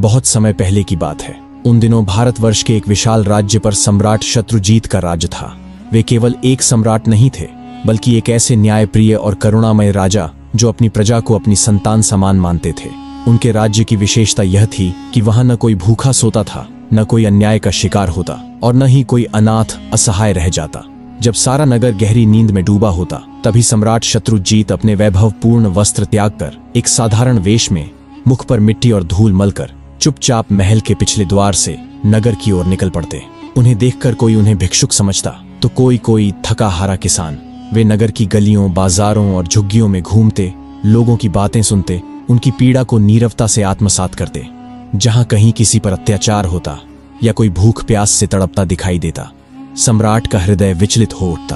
बहुत समय पहले की बात है। उन दिनों भारतवर्ष के एक विशाल राज्य पर सम्राट शत्रुजीत का राज्य था। वे केवल एक सम्राट नहीं थे, बल्कि एक ऐसे न्यायप्रिय और करुणामय राजा जो अपनी प्रजा को अपनी संतान समान मानते थे। उनके राज्य की विशेषता यह थी कि वहां न कोई भूखा सोता था, न कोई अन्याय का शिकार होता और न ही कोई अनाथ असहाय रह जाता। जब सारा नगर गहरी नींद में डूबा होता, तभी सम्राट शत्रुजीत अपने वैभवपूर्ण वस्त्र त्याग कर एक साधारण वेश में, मुख पर मिट्टी और धूल मलकर, चुपचाप महल के पिछले द्वार से नगर की ओर निकल पड़ते। उन्हें देखकर कोई उन्हें भिक्षुक समझता तो कोई थका हारा किसान। वे नगर की गलियों, बाजारों और झुग्गियों में घूमते, लोगों की बातें सुनते, उनकी पीड़ा को नीरवता से आत्मसात करते। जहां कहीं किसी पर अत्याचार होता या कोई भूख प्यास से तड़पता दिखाई देता, सम्राट का हृदय विचलित हो उठता।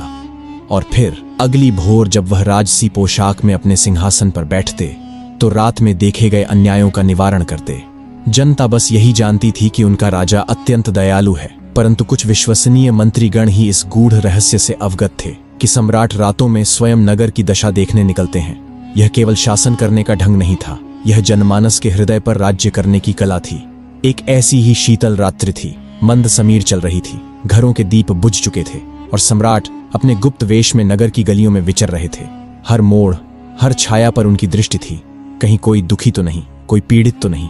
और फिर अगली भोर जब वह राजसी पोशाक में अपने सिंहासन पर बैठते तो रात में देखे गए अन्यायों का निवारण करते। जनता बस यही जानती थी कि उनका राजा अत्यंत दयालु है, परंतु कुछ विश्वसनीय मंत्रीगण ही इस गूढ़ रहस्य से अवगत थे कि सम्राट रातों में स्वयं नगर की दशा देखने निकलते हैं। यह केवल शासन करने का ढंग नहीं था, यह जनमानस के हृदय पर राज्य करने की कला थी। एक ऐसी ही शीतल रात्रि थी, मंद समीर चल रही थी, घरों के दीप बुझ चुके थे और सम्राट अपने गुप्त वेश में नगर की गलियों में विचर रहे थे। हर मोड़, हर छाया पर उनकी दृष्टि थी, कहीं कोई दुखी तो नहीं, कोई पीड़ित तो नहीं।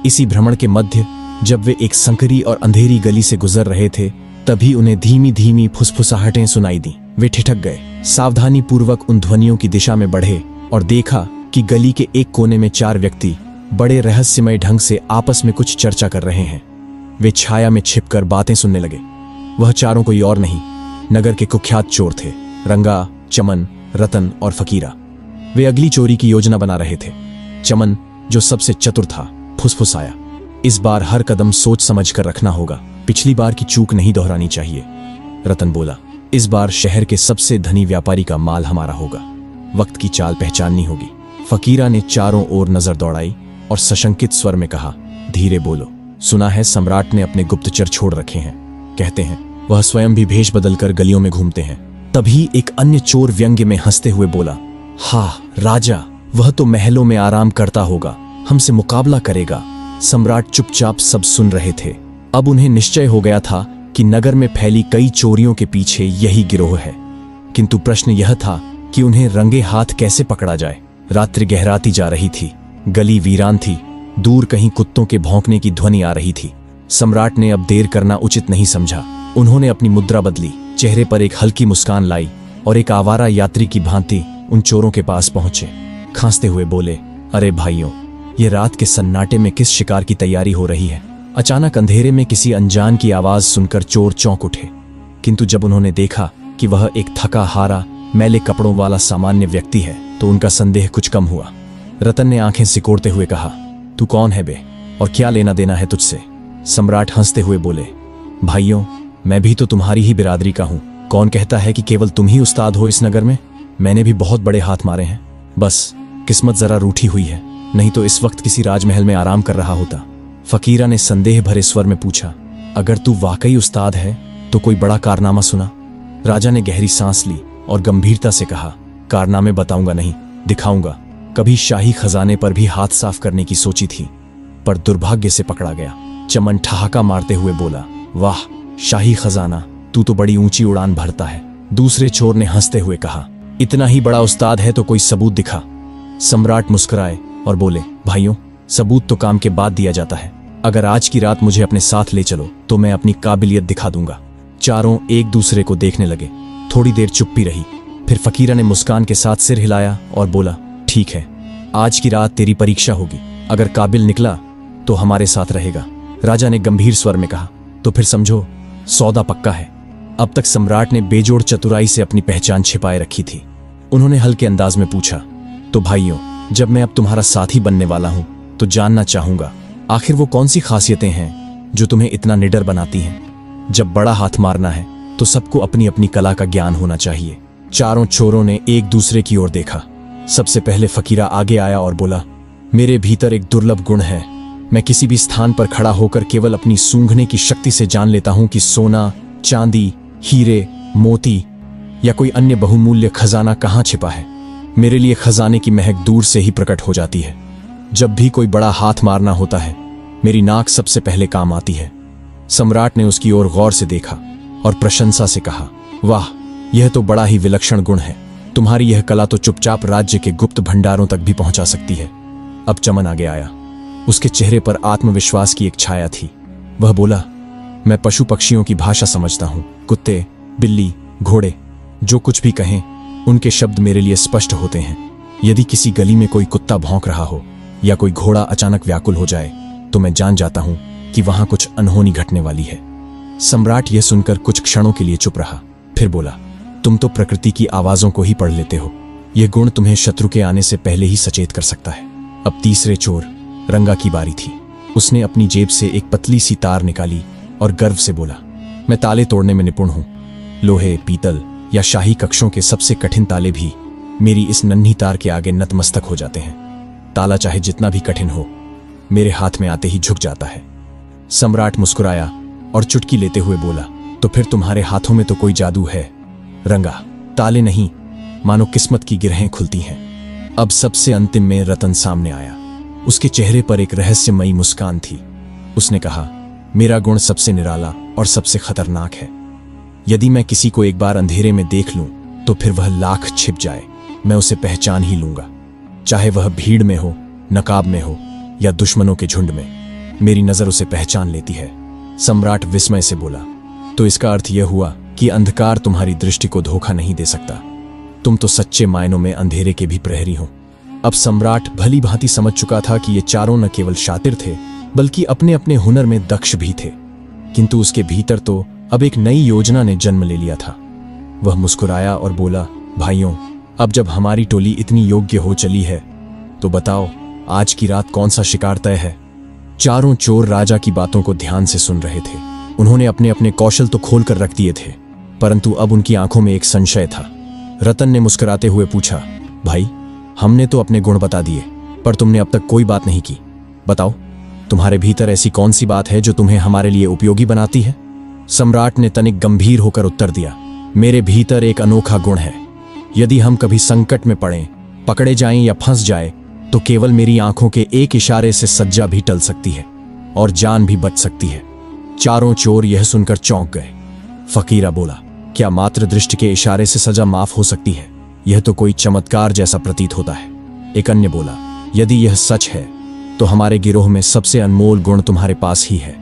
इसी भ्रमण के मध्य जब वे एक संकरी और अंधेरी गली से गुजर रहे थे, तभी उन्हें धीमी धीमी फुसफुसाहटें सुनाई दी। वे ठिठक गए, सावधानी पूर्वक उन ध्वनियों की दिशा में बढ़े और देखा कि गली के एक कोने में 4 व्यक्ति बड़े रहस्यमय ढंग से आपस में कुछ चर्चा कर रहे हैं। वे छाया में छिपकर बातें सुनने लगे। वह चारों कोई और नहीं, नगर के कुख्यात चोर थे, रंगा, चमन, रतन और फकीरा। वे अगली चोरी की योजना बना रहे थे। चमन, जो सबसे चतुर था, फुसफुसाया, इस बार हर कदम सोच समझ कर रखना होगा, पिछली बार की चूक नहीं दोहरानी चाहिए। रतन बोला, इस बार शहर के सबसे धनी व्यापारी का माल हमारा होगा, वक्त की चाल पहचाननी होगी। फकीरा ने चारों ओर नजर दौड़ाई और सशंकित स्वर में कहा, धीरे बोलो, सुना है सम्राट ने अपने गुप्तचर छोड़ रखे हैं। कहते हैं वह स्वयं भी भेष बदलकर गलियों में घूमते हैं। तभी एक अन्य चोर व्यंग्य में हंसते हुए बोला, हाँ राजा, वह तो महलों में आराम करता होगा, हमसे मुकाबला करेगा। सम्राट चुपचाप सब सुन रहे थे। अब उन्हें निश्चय हो गया था कि नगर में फैली कई चोरियों के पीछे यही गिरोह है, किंतु प्रश्न यह था कि उन्हें रंगे हाथ कैसे पकड़ा जाए। रात्रि गहराती जा रही थी, गली वीरान थी, दूर कहीं कुत्तों के भौंकने की ध्वनि आ रही थी। सम्राट ने अब देर करना उचित नहीं समझा। उन्होंने अपनी मुद्रा बदली, चेहरे पर एक हल्की मुस्कान लाई और एक आवारा यात्री की भांति उन चोरों के पास पहुंचे। खांसते हुए बोले, अरे भाइयों, ये रात के सन्नाटे में किस शिकार की तैयारी हो रही है? अचानक अंधेरे में किसी अनजान की आवाज सुनकर चोर चौंक उठे, किंतु जब उन्होंने देखा कि वह एक थका हारा, मैले कपड़ों वाला सामान्य व्यक्ति है, तो उनका संदेह कुछ कम हुआ। रतन ने आंखें सिकोड़ते हुए कहा, तू कौन है बे, और क्या लेना देना है तुझसे? सम्राट हंसते हुए बोले, भाइयों, मैं भी तो तुम्हारी ही बिरादरी का हूं। कौन कहता है कि केवल तुम ही उस्ताद हो इस नगर में? मैंने भी बहुत बड़े हाथ मारे हैं, बस किस्मत जरा रूठी हुई है, नहीं तो इस वक्त किसी राजमहल में आराम कर रहा होता। फकीरा ने संदेह भरे स्वर में पूछा, अगर तू वाकई उस्ताद है तो कोई बड़ा कारनामा सुना? राजा ने गहरी सांस ली और गंभीरता से कहा, कारनामे बताऊंगा नहीं, दिखाऊंगा। कभी शाही खजाने पर भी हाथ साफ करने की सोची थी, पर दुर्भाग्य से पकड़ा गया। चमन ठहाका मारते हुए बोला, वाह, शाही खजाना, तू तो बड़ी ऊंची उड़ान भरता है। दूसरे चोर ने हंसते हुए कहा, इतना ही बड़ा उस्ताद है तो कोई सबूत दिखा। सम्राट मुस्कुराए और बोले, भाइयों, सबूत तो काम के बाद दिया जाता है। अगर आज की रात मुझे अपने साथ ले चलो तो मैं अपनी काबिलियत दिखा दूंगा। चारों एक दूसरे को देखने लगे। थोड़ी देर चुप्पी रही, फिर फकीरा ने मुस्कान के साथ सिर हिलाया और बोला, ठीक है, आज की रात तेरी परीक्षा होगी। अगर काबिल निकला तो हमारे साथ रहेगा। राजा ने गंभीर स्वर में कहा, तो फिर समझो सौदा पक्का है। अब तक सम्राट ने बेजोड़ चतुराई से अपनी पहचान छिपाए रखी थी। उन्होंने हल्के अंदाज में पूछा, तो भाइयों, जब मैं अब तुम्हारा साथी बनने वाला हूं तो जानना चाहूंगा, आखिर वो कौन सी खासियतें हैं जो तुम्हें इतना निडर बनाती हैं? जब बड़ा हाथ मारना है तो सबको अपनी अपनी कला का ज्ञान होना चाहिए। चारों चोरों ने एक दूसरे की ओर देखा। सबसे पहले फकीरा आगे आया और बोला, मेरे भीतर एक दुर्लभ गुण है। मैं किसी भी स्थान पर खड़ा होकर केवल अपनी सूंघने की शक्ति से जान लेता हूं कि सोना, चांदी, हीरे, मोती या कोई अन्य बहुमूल्य खजाना कहां छिपा है। मेरे लिए खजाने की महक दूर से ही प्रकट हो जाती है। जब भी कोई बड़ा हाथ मारना होता है मेरी नाक सबसे पहले काम आती है। सम्राट ने उसकी ओर गौर से देखा और प्रशंसा से कहा, वाह, यह तो बड़ा ही विलक्षण गुण है। तुम्हारी यह कला तो चुपचाप राज्य के गुप्त भंडारों तक भी पहुंचा सकती है। अब चमन आगे आया। उसके चेहरे पर आत्मविश्वास की एक छाया थी। वह बोला, मैं पशु पक्षियों की भाषा समझता हूं। कुत्ते, बिल्ली, घोड़े जो कुछ भी कहें, उनके शब्द मेरे लिए स्पष्ट होते हैं। यदि किसी गली में कोई कुत्ता भौंक रहा हो या कोई घोड़ा अचानक व्याकुल हो जाए तो मैं जान जाता हूं कि वहां कुछ अनहोनी घटने वाली है। सम्राट यह सुनकर कुछ क्षणों के लिए चुप रहा, फिर बोला, तुम तो प्रकृति की आवाजों को ही पढ़ लेते हो। यह गुण तुम्हें शत्रु के आने से पहले ही सचेत कर सकता है। अब तीसरे चोर रंगा की बारी थी। उसने अपनी जेब से एक पतली सी तार निकाली और गर्व से बोला, मैं ताले तोड़ने में निपुण हूं। लोहे, पीतल या शाही कक्षों के सबसे कठिन ताले भी मेरी इस नन्ही तार के आगे नतमस्तक हो जाते हैं। ताला चाहे जितना भी कठिन हो, मेरे हाथ में आते ही झुक जाता है। सम्राट मुस्कुराया और चुटकी लेते हुए बोला, तो फिर तुम्हारे हाथों में तो कोई जादू है रंगा, ताले नहीं, मानो किस्मत की गिरहें खुलती हैं। अब सबसे अंतिम में रतन सामने आया। उसके चेहरे पर एक रहस्यमयी मुस्कान थी। उसने कहा, मेरा गुण सबसे निराला और सबसे खतरनाक है। यदि मैं किसी को एक बार अंधेरे में देख लूं तो फिर वह लाख छिप जाए, मैं उसे पहचान ही लूंगा। चाहे वह भीड़ में हो, नकाब में हो या दुश्मनों के झुंड में, मेरी नजर उसे पहचान लेती है। सम्राट विस्मय से बोला, तो इसका अर्थ यह हुआ कि अंधकार तुम्हारी दृष्टि को धोखा नहीं दे सकता। तुम तो सच्चे मायनों में अंधेरे के भी प्रहरी हो। अब सम्राट भली भांति समझ चुका था कि ये चारों न केवल शातिर थे बल्कि अपने अपने हुनर में दक्ष भी थे। किंतु उसके भीतर तो अब एक नई योजना ने जन्म ले लिया था। वह मुस्कुराया और बोला, भाइयों, अब जब हमारी टोली इतनी योग्य हो चली है तो बताओ, आज की रात कौन सा शिकार तय है। चारों चोर राजा की बातों को ध्यान से सुन रहे थे। उन्होंने अपने अपने कौशल तो खोल कर रख दिए थे, परंतु अब उनकी आंखों में एक संशय था। रतन ने मुस्कुराते हुए पूछा, भाई, हमने तो अपने गुण बता दिए, पर तुमने अब तक कोई बात नहीं की। बताओ, तुम्हारे भीतर ऐसी कौन सी बात है जो तुम्हें हमारे लिए उपयोगी बनाती है। सम्राट ने तनिक गंभीर होकर उत्तर दिया, मेरे भीतर एक अनोखा गुण है। यदि हम कभी संकट में पड़ें, पकड़े जाएं या फंस जाए, तो केवल मेरी आंखों के एक इशारे से सज्जा भी टल सकती है और जान भी बच सकती है। चारों चोर यह सुनकर चौंक गए। फकीरा बोला, क्या मात्र दृष्टि के इशारे से सजा माफ हो सकती है? यह तो कोई चमत्कार जैसा प्रतीत होता है। एक अन्य बोला, यदि यह सच है तो हमारे गिरोह में सबसे अनमोल गुण तुम्हारे पास ही है।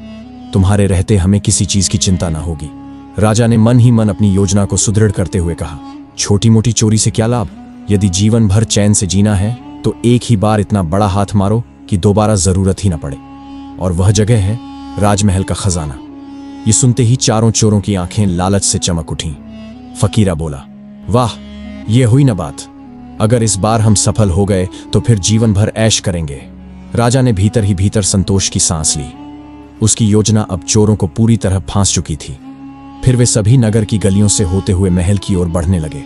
तुम्हारे रहते हमें किसी चीज की चिंता ना होगी। राजा ने मन ही मन अपनी योजना को सुदृढ़ करते हुए कहा, छोटी मोटी चोरी से क्या लाभ? यदि जीवन भर चैन से जीना है तो एक ही बार इतना बड़ा हाथ मारो कि दोबारा जरूरत ही ना पड़े। और वह जगह है राजमहल का खजाना। ये सुनते ही चारों चोरों की आंखें लालच से चमक उठीं। फकीरा बोला, वाह, ये हुई ना बात। अगर इस बार हम सफल हो गए तो फिर जीवन भर ऐश करेंगे। राजा ने भीतर ही भीतर संतोष की सांस ली। उसकी योजना अब चोरों को पूरी तरह फांस चुकी थी। फिर वे सभी नगर की गलियों से होते हुए महल की ओर बढ़ने लगे।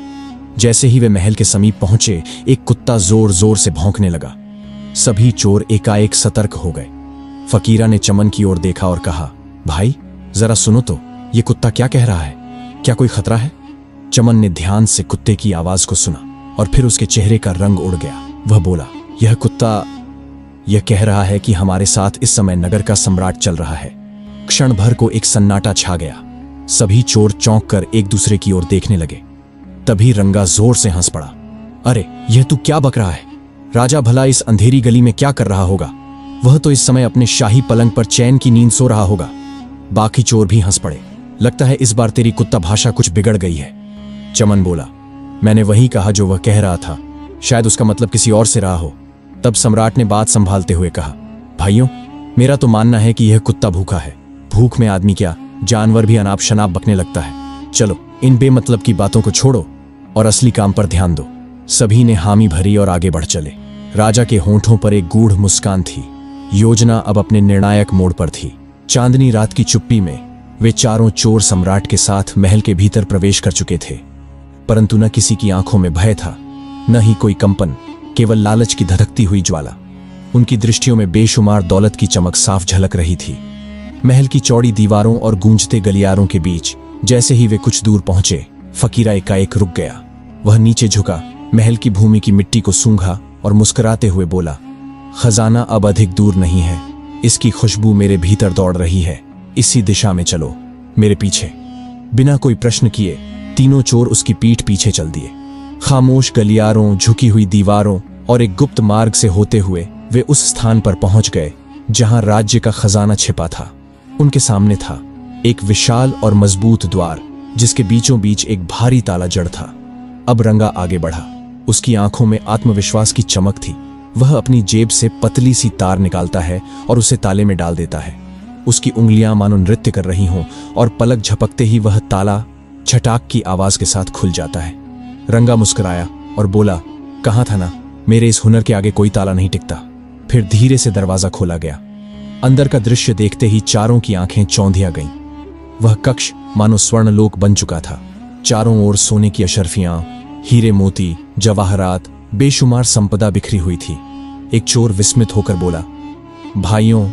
जैसे ही वे महल के समीप पहुंचे, एक कुत्ता जोर जोर से भौंकने लगा। सभी चोर एकाएक सतर्क हो गए। फकीरा ने चमन की ओर देखा और कहा, भाई, जरा सुनो तो, ये कुत्ता क्या कह रहा है? क्या कोई खतरा है? चमन ने ध्यान से कुत्ते की आवाज को सुना और फिर उसके चेहरे का रंग उड़ गया। वह बोला, यह कुत्ता यह कह रहा है कि हमारे साथ इस समय नगर का सम्राट चल रहा है। क्षण भर को एक सन्नाटा छा गया। सभी चोर चौंक कर एक दूसरे की ओर देखने लगे। तभी रंगा जोर से हंस पड़ा। अरे, यह तू क्या बक रहा है? राजा भला इस अंधेरी गली में क्या कर रहा होगा? वह तो इस समय अपने शाही पलंग पर चैन की नींद सो रहा होगा। बाकी चोर भी हंस पड़े। लगता है इस बार तेरी कुत्ता भाषा कुछ बिगड़ गई है। चमन बोला, मैंने वही कहा जो वह कह रहा था। शायद उसका मतलब किसी और से रहा हो। तब सम्राट ने बात संभालते हुए कहा, भाइयों, मेरा तो मानना है कि यह कुत्ता भूखा है। भूख में आदमी क्या, जानवर भी अनाप शनाप बकने लगता है। चलो, इन बेमतलब की बातों को छोड़ो और असली काम पर ध्यान दो। सभी ने हामी भरी और आगे बढ़ चले। राजा के होंठों पर एक गूढ़ मुस्कान थी। योजना अब अपने निर्णायक मोड़ पर थी। चांदनी रात की चुप्पी में वे चारों चोर सम्राट के साथ महल के भीतर प्रवेश कर चुके थे। परंतु न किसी की आंखों में भय था, न ही कोई कंपन, केवल लालच की धधकती हुई ज्वाला। उनकी दृष्टियों में बेशुमार दौलत की चमक साफ झलक रही थी। महल की चौड़ी दीवारों और गूंजते गलियारों के बीच जैसे ही वे कुछ दूर पहुंचे, फकीरा एकाएक रुक गया। वह नीचे झुका, महल की भूमि की मिट्टी को सूंघा और मुस्कुराते हुए बोला, खजाना अब अधिक दूर नहीं है। इसकी खुशबू मेरे भीतर दौड़ रही है, इसी दिशा में चलो, मेरे पीछे। बिना कोई प्रश्न किए तीनों चोर उसकी पीठ पीछे चल दिए। खामोश गलियारों, झुकी हुई दीवारों और एक गुप्त मार्ग से होते हुए वे उस स्थान पर पहुंच गए जहां राज्य का खजाना छिपा था। उनके सामने था एक विशाल और मजबूत द्वार, जिसके बीचों बीच एक भारी ताला जड़ था। अब रंगा आगे बढ़ा। उसकी आंखों में आत्मविश्वास की चमक थी। वह अपनी जेब से पतली सी तार निकालता है और उसे ताले में डाल देता है। उसकी उंगलियां मानो नृत्य कर रही हों और पलक झपकते ही वह ताला छटाक की आवाज के साथ खुल जाता है। रंगा मुस्कुराया और बोला, कहा था ना, मेरे इस हुनर के आगे कोई ताला नहीं टिकता। फिर धीरे से दरवाजा खोला गया। अंदर का दृश्य देखते ही चारों की आंखें चौंधिया गईं। वह कक्ष मानो स्वर्णलोक बन चुका था। चारों ओर सोने की अशर्फियां, हीरे मोती, जवाहरात, बेशुमार संपदा बिखरी हुई थी। एक चोर विस्मित होकर बोला, भाइयों,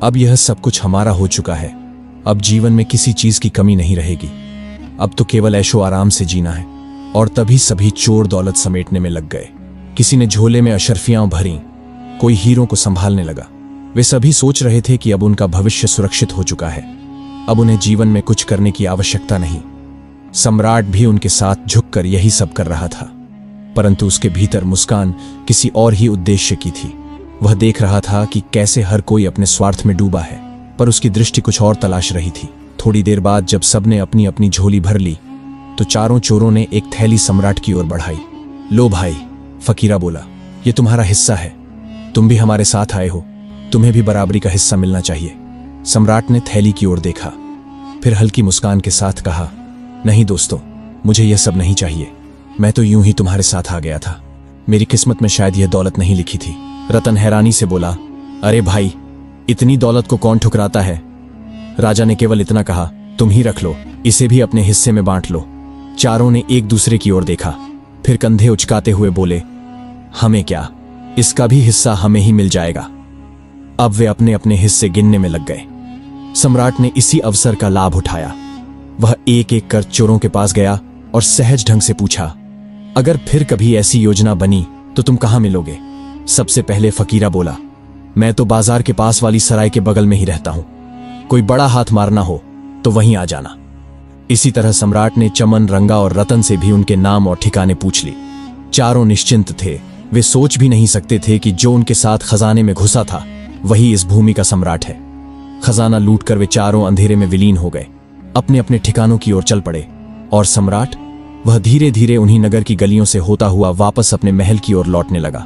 अब यह सब कुछ हमारा हो चुका है। अब जीवन में किसी चीज की कमी नहीं रहेगी। अब तो केवल ऐशो आराम से जीना है। और तभी सभी चोर दौलत समेटने में लग गए। किसी ने झोले में अशर्फियां भरी, कोई हीरों को संभालने लगा। वे सभी सोच रहे थे कि अब उनका भविष्य सुरक्षित हो चुका है। अब उन्हें जीवन में कुछ करने की आवश्यकता नहीं। सम्राट भी उनके साथ झुककर यही सब कर रहा था, परंतु उसके भीतर मुस्कान किसी और ही उद्देश्य की थी। वह देख रहा था कि कैसे हर कोई अपने स्वार्थ में डूबा है, पर उसकी दृष्टि कुछ और तलाश रही थी। थोड़ी देर बाद जब सबने अपनी अपनी झोली भर ली तो चारों चोरों ने एक थैली सम्राट की ओर बढ़ाई। लो भाई, फकीरा बोला, ये तुम्हारा हिस्सा है। तुम भी हमारे साथ आए हो, तुम्हें भी बराबरी का हिस्सा मिलना चाहिए। सम्राट ने थैली की ओर देखा, फिर हल्की मुस्कान के साथ कहा, नहीं दोस्तों, मुझे यह सब नहीं चाहिए। मैं तो यूं ही तुम्हारे साथ आ गया था। मेरी किस्मत में शायद यह दौलत नहीं लिखी थी। रतन हैरानी से बोला, अरे भाई, इतनी दौलत को कौन ठुकराता है? राजा ने केवल इतना कहा, तुम ही रख लो, इसे भी अपने हिस्से में बांट लो। चारों ने एक दूसरे की ओर देखा, फिर कंधे उचकाते हुए बोले, हमें क्या, इसका भी हिस्सा हमें ही मिल जाएगा। अब वे अपने अपने हिस्से गिनने में लग गए। सम्राट ने इसी अवसर का लाभ उठाया। वह एक एक कर चोरों के पास गया और सहज ढंग से पूछा, अगर फिर कभी ऐसी योजना बनी तो तुम कहां मिलोगे? सबसे पहले फकीरा बोला, मैं तो बाजार के पास वाली सराय के बगल में ही रहता हूं। कोई बड़ा हाथ मारना हो तो वहीं आ जाना। इसी तरह सम्राट ने चमन, रंगा और रतन से भी उनके नाम और ठिकाने पूछ ली। चारों निश्चिंत थे। वे सोच भी नहीं सकते थे कि जो उनके साथ खजाने में घुसा था वही इस भूमि का सम्राट है। खजाना लूटकर वे चारों अंधेरे में विलीन हो गए, अपने अपने ठिकानों की ओर चल पड़े। और सम्राट, वह धीरे धीरे उन्हीं नगर की गलियों से होता हुआ वापस अपने महल की ओर लौटने लगा।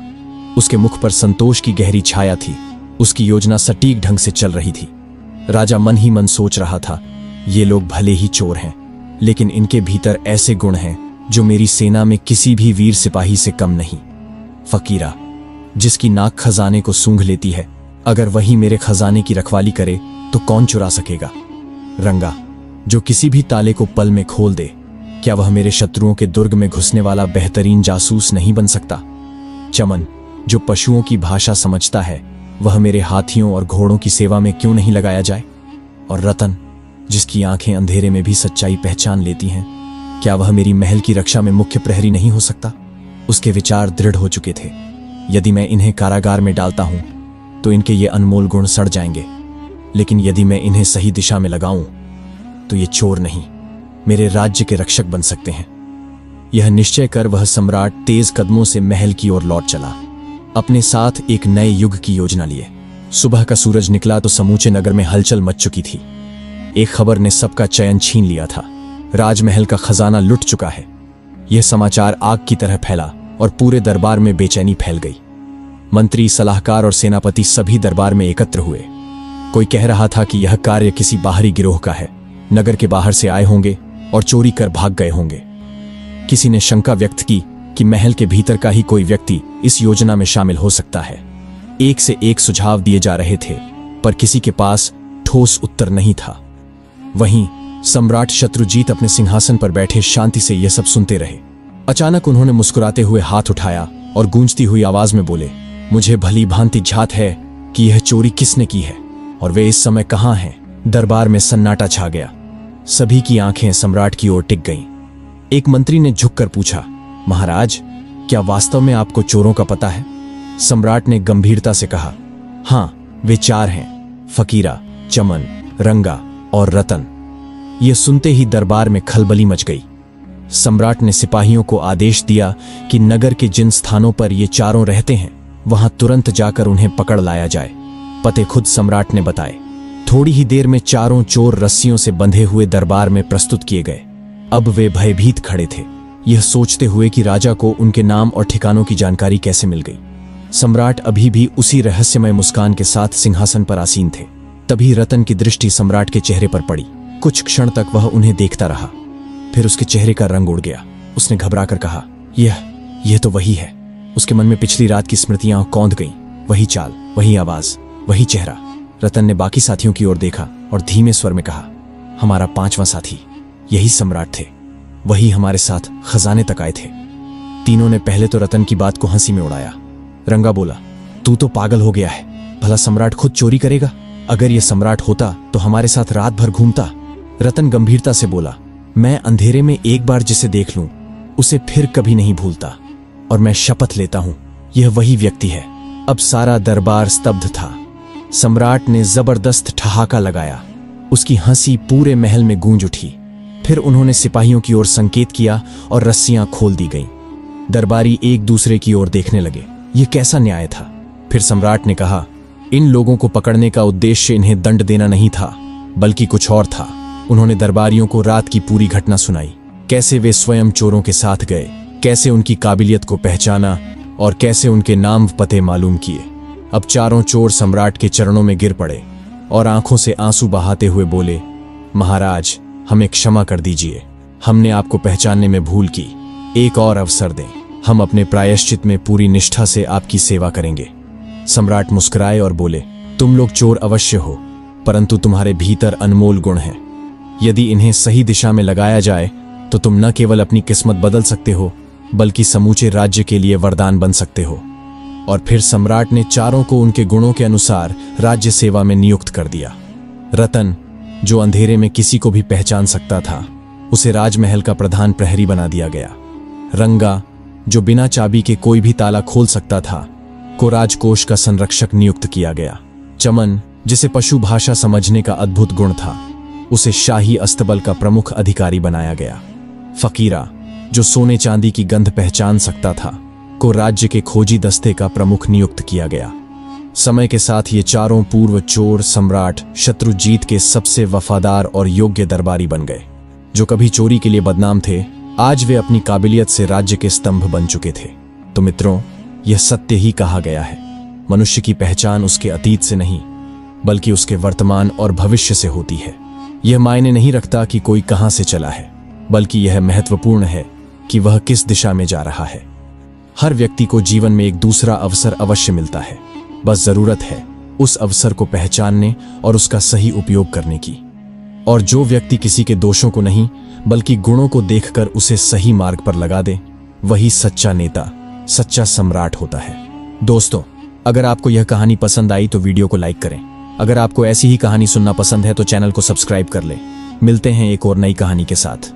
उसके मुख पर संतोष की गहरी छाया थी। उसकी योजना सटीक ढंग से चल रही थी। राजा मन ही मन सोच रहा था, ये लोग भले ही चोर हैं, लेकिन इनके भीतर ऐसे गुण हैं जो मेरी सेना में किसी भी वीर सिपाही से कम नहीं। फकीरा, जिसकी नाक खजाने को सूंघ लेती है, अगर वही मेरे खजाने की रखवाली करे तो कौन चुरा सकेगा? रंगा, जो किसी भी ताले को पल में खोल दे, क्या वह मेरे शत्रुओं के दुर्ग में घुसने वाला बेहतरीन जासूस नहीं बन सकता? चमन, जो पशुओं की भाषा समझता है, वह मेरे हाथियों और घोड़ों की सेवा में क्यों नहीं लगाया जाए? और रतन, जिसकी आंखें अंधेरे में भी सच्चाई पहचान लेती हैं, क्या वह मेरी महल की रक्षा में मुख्य प्रहरी नहीं हो सकता? उसके विचार दृढ़ हो चुके थे। यदि मैं इन्हें कारागार में डालता हूं तो इनके ये अनमोल गुण सड़ जाएंगे, लेकिन यदि मैं इन्हें सही दिशा में लगाऊं तो ये चोर नहीं, मेरे राज्य के रक्षक बन सकते हैं। यह निश्चय कर वह सम्राट तेज कदमों से महल की ओर लौट चला, अपने साथ एक नए युग की योजना लिए। सुबह का सूरज निकला तो समूचे नगर में हलचल मच चुकी थी। एक खबर ने सबका चयन छीन लिया था। राजमहल का खजाना लुट चुका है। यह समाचार आग की तरह फैला और पूरे दरबार में बेचैनी फैल गई। मंत्री, सलाहकार और सेनापति सभी दरबार में एकत्र हुए। कोई कह रहा था कि यह कार्य किसी बाहरी गिरोह का है, नगर के बाहर से आए होंगे और चोरी कर भाग गए होंगे। किसी ने शंका व्यक्त की कि महल के भीतर का ही कोई व्यक्ति इस योजना में शामिल हो सकता है। एक से एक सुझाव दिए जा रहे थे, पर किसी के पास ठोस उत्तर नहीं था। वहीं सम्राट शत्रुजीत अपने सिंहासन पर बैठे शांति से यह सब सुनते रहे। अचानक उन्होंने मुस्कुराते हुए हाथ उठाया और गूंजती हुई आवाज में बोले, मुझे भली भांति झात है कि यह चोरी किसने की है और वे इस समय कहां हैं। दरबार में सन्नाटा छा गया। सभी की आंखें सम्राट की ओर टिक गईं। एक मंत्री ने झुककर पूछा, महाराज, क्या वास्तव में आपको चोरों का पता है? सम्राट ने गंभीरता से कहा, हां, वे चार हैं। फकीरा, चमन, रंगा और रतन। यह सुनते ही दरबार में खलबली मच गई। सम्राट ने सिपाहियों को आदेश दिया कि नगर के जिन स्थानों पर ये चारों रहते हैं वहां तुरंत जाकर उन्हें पकड़ लाया जाए। पते खुद सम्राट ने बताए। थोड़ी ही देर में चारों चोर रस्सियों से बंधे हुए दरबार में प्रस्तुत किए गए। अब वे भयभीत खड़े थे, यह सोचते हुए कि राजा को उनके नाम और ठिकानों की जानकारी कैसे मिल गई। सम्राट अभी भी उसी रहस्यमय मुस्कान के साथ सिंहासन पर आसीन थे। तभी रतन की दृष्टि सम्राट के चेहरे पर पड़ी। कुछ क्षण तक वह उन्हें देखता रहा, फिर उसके चेहरे का रंग उड़ गया। उसने घबराकर कहा, यह तो वही है। उसके मन में पिछली रात की स्मृतियां कौंध गईं। वही चाल, वही आवाज, वही चेहरा। रतन ने बाकी साथियों की ओर देखा और धीमे स्वर में कहा, हमारा 5वां साथी, यही सम्राट थे। वही हमारे साथ खजाने तक आए थे। तीनों ने पहले तो रतन की बात को हंसी में उड़ाया। रंगा बोला, तू तो पागल हो गया है। भला सम्राट खुद चोरी करेगा? अगर यह सम्राट होता तो हमारे साथ रात भर घूमता। रतन गंभीरता से बोला, मैं अंधेरे में एक बार जिसे देख लूं उसे फिर कभी नहीं भूलता, और मैं शपथ लेता हूं यह वही व्यक्ति है। अब सारा दरबार स्तब्ध था। सम्राट ने जबरदस्त ठहाका लगाया। उसकी हंसी पूरे महल में गूंज उठी। फिर उन्होंने सिपाहियों की ओर संकेत किया और रस्सियां खोल दी गईं। दरबारी एक दूसरे की ओर देखने लगे। यह कैसा न्याय था? फिर सम्राट ने कहा, इन लोगों को पकड़ने का उद्देश्य इन्हें दंड देना नहीं था, बल्कि कुछ और था। उन्होंने दरबारियों को रात की पूरी घटना सुनाई, कैसे वे स्वयं चोरों के साथ गए, कैसे उनकी काबिलियत को पहचाना और कैसे उनके नाम पते मालूम किए। अब चारों चोर सम्राट के चरणों में गिर पड़े और आंखों से आंसू बहाते हुए बोले, महाराज, हमें क्षमा कर दीजिए। हमने आपको पहचानने में भूल की। एक और अवसर दें। हम अपने प्रायश्चित में पूरी निष्ठा से आपकी सेवा करेंगे। सम्राट मुस्कुराए और बोले, तुम लोग चोर अवश्य हो, परंतु तुम्हारे भीतर अनमोल गुण हैं। यदि इन्हें सही दिशा में लगाया जाए तो तुम न केवल अपनी किस्मत बदल सकते हो, बल्कि समूचे राज्य के लिए वरदान बन सकते हो। और फिर सम्राट ने चारों को उनके गुणों के अनुसार राज्य सेवा में नियुक्त कर दिया। रतन, जो अंधेरे में किसी को भी पहचान सकता था, उसे राजमहल का प्रधान प्रहरी बना दिया गया। रंगा, जो बिना चाबी के कोई भी ताला खोल सकता था, को राजकोष का संरक्षक नियुक्त किया गया। चमन, जिसे पशु भाषा समझने का अद्भुत गुण था, उसे शाही अस्तबल का प्रमुख अधिकारी बनाया गया। फकीरा, जो सोने चांदी की गंध पहचान सकता था, को राज्य के खोजी दस्ते का प्रमुख नियुक्त किया गया। समय के साथ ये चारों पूर्व चोर सम्राट शत्रुजीत के सबसे वफादार और योग्य दरबारी बन गए। जो कभी चोरी के लिए बदनाम थे, आज वे अपनी काबिलियत से राज्य के स्तंभ बन चुके थे। तो मित्रों, यह सत्य ही कहा गया है, मनुष्य की पहचान उसके अतीत से नहीं, बल्कि उसके वर्तमान और भविष्य से होती है। यह मायने नहीं रखता कि कोई कहां से चला है, बल्कि यह महत्वपूर्ण है कि वह किस दिशा में जा रहा है। हर व्यक्ति को जीवन में एक दूसरा अवसर अवश्य मिलता है, बस जरूरत है उस अवसर को पहचानने और उसका सही उपयोग करने की। और जो व्यक्ति किसी के दोषों को नहीं, बल्कि गुणों को देखकर उसे सही मार्ग पर लगा दे, वही सच्चा नेता, सच्चा सम्राट होता है। दोस्तों, अगर आपको यह कहानी पसंद आई तो वीडियो को लाइक करें। अगर आपको ऐसी ही कहानी सुनना पसंद है तो चैनल को सब्सक्राइब कर लें। मिलते हैं एक और नई कहानी के साथ।